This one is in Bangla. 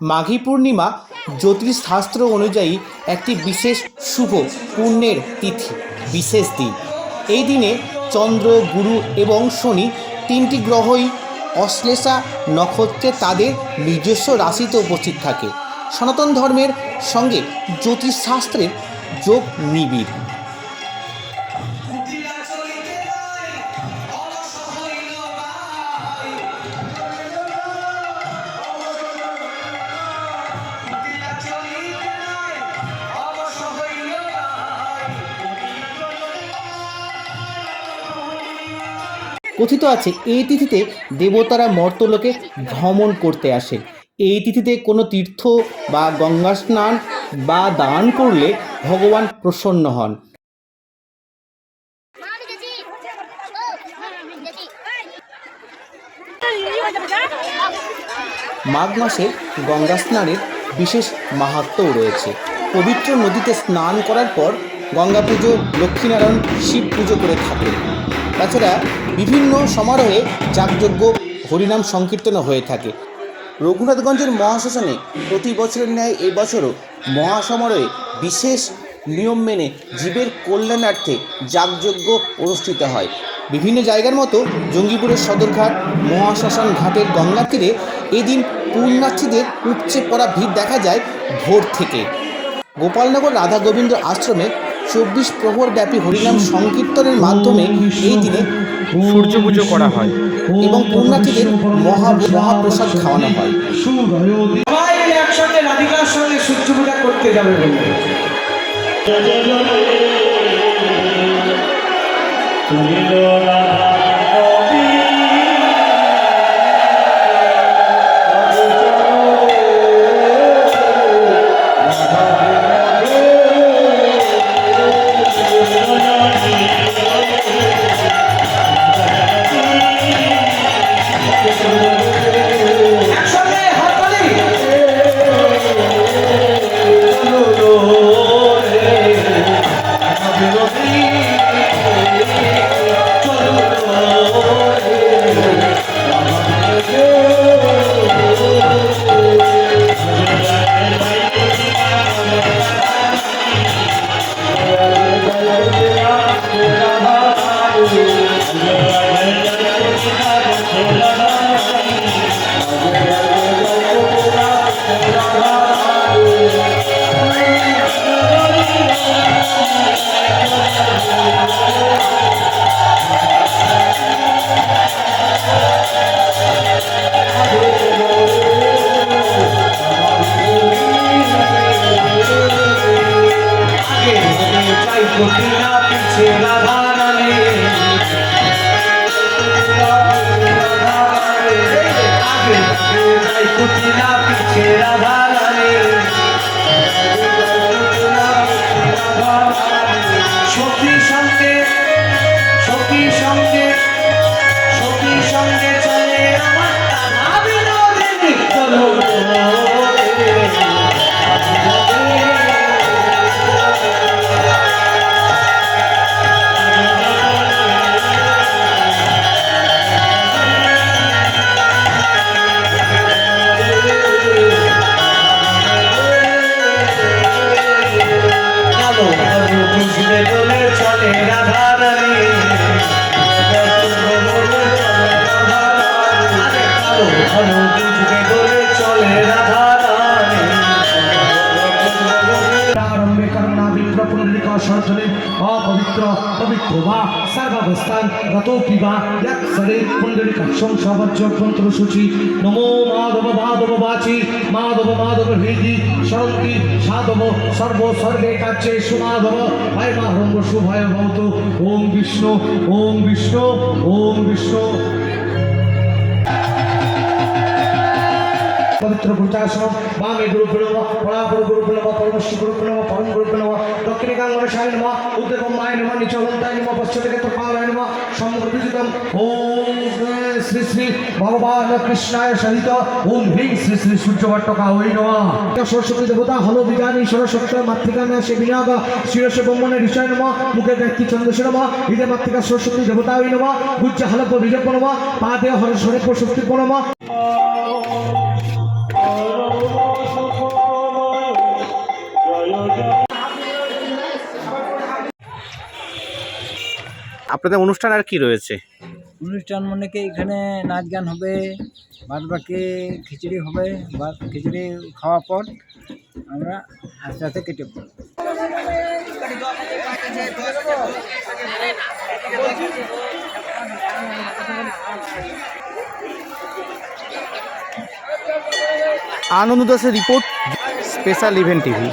মাঘী পূর্ণিমা জ্যোতিষশাস্ত্র অনুযায়ী একটি বিশেষ শুভ পুণ্যের তিথি, বিশেষ দিন। এই দিনে চন্দ্র, গুরু এবং শনি তিনটি গ্রহই অশ্লেষা নক্ষত্রে তাদের নিজস্ব রাশিতে উপস্থিত থাকে। সনাতন ধর্মের সঙ্গে জ্যোতিষশাস্ত্রের যোগ নিবিড়। কথিত আছে এই তিথিতে দেবতারা মর্তলোকে ভ্রমণ করতে আসে। এই তিথিতে কোনো তীর্থ বা গঙ্গা স্নান বা দান করলে ভগবান প্রসন্ন হন। মাঘ মাসে গঙ্গা স্নানের বিশেষ মাহাত্ম্যও রয়েছে। পবিত্র নদীতে স্নান করার পর গঙ্গা পুজো, লক্ষ্মীনারায়ণ, শিব পুজো করে থাকেন। তাছাড়া বিভিন্ন সমারোহে যাগযজ্ঞ, হরিনাম সংকীর্তনও হয়ে থাকে। রঘুনাথগঞ্জের মহাশ্মশানে প্রতি বছরের ন্যায় এবছরও মহাসমারোহে বিশেষ নিয়ম মেনে জীবের কল্যাণার্থে যাগযজ্ঞ অনুষ্ঠিত হয়। বিভিন্ন জায়গার মতো জঙ্গিপুরের সদরঘাট, মহাশ্মশান ঘাটের গঙ্গা তীরে এদিন পুণ্যার্থীদের উপচে পড়া ভিড় দেখা যায় ভোর থেকে। গোপালনগর রাধা গোবিন্দ আশ্রমে 24 প্রহর ব্যাপী হরিনাম সংকীর্তনের মাধ্যমে এই দিনে সূর্য পুজো করা হয় এবং পুণ্যার্থীদের মহাপ্রসাদ খাওয়ানো হয়। সবাই একসঙ্গে রাধিকার সঙ্গে সূর্য পূজা করতে যাবে বলে অপবিত্র পবিত্র বা সর্বাবস্থান রতোপি বা শরীর পুণ্ডরিকাক্ষং সবজ্জন্ত্র সূচি নমো মাধব মাধব বাচি মাধব মাধব হৃদি সরন্তি সাধব সর্ব সর্বে কার্যে সুমাধব ভয় মাহরঙ্গ শুভয় ভবত। ওম বিষ্ণু ওম বিষ্ণু ওম বিষ্ণু। পবিত্র গুরুচাসন বামে গুরুপ্রণব, পরাপর গুরুপ্রণব, পরমশ্রী গুরুপ্রণব, পরম গুরুপ্রণব, দক্ষিণে গাঙ্গেশায় নমঃ, উদ্দেবমায় নমঃ, নিচলন্তায় নমঃ, পশ্চাতে কৃপালায় নমঃ, সমগ্রবিজিতম। ওম শ্রী শ্রী ভগবান কৃষ্ণায় সহিত ওম হ্রিং শ্রী শ্রী সূর্যবট্টকায় নমঃ। সরস্বতী দেবতা হলো বিজানি সরস্বতী মাতৃকা সে বিনাগ শিরস্য ব্রহ্মণে ঋষায় নমঃ, মুখে ব্যক্তি চন্দ্রস্য নমঃ, হৃদয় মাতৃকা সরস্বতী দেবতায় নমঃ, গুজ্জ হলপ বীজপ নমঃ, পাদে হরস্বরে শক্তি নমঃ। আপনাদের অনুষ্ঠান আর কি রয়েছে? অনুষ্ঠান মানে কি এখানে নাচ গান হবে, বাদ বাকি খিচুড়ি হবে, খিচুড়ি খাওয়ার পর আমরা আস্তে আস্তে কেটে পড়ব। আনন্দ দাসের রিপোর্ট, স্পেশাল ইভেন্ট টিভি।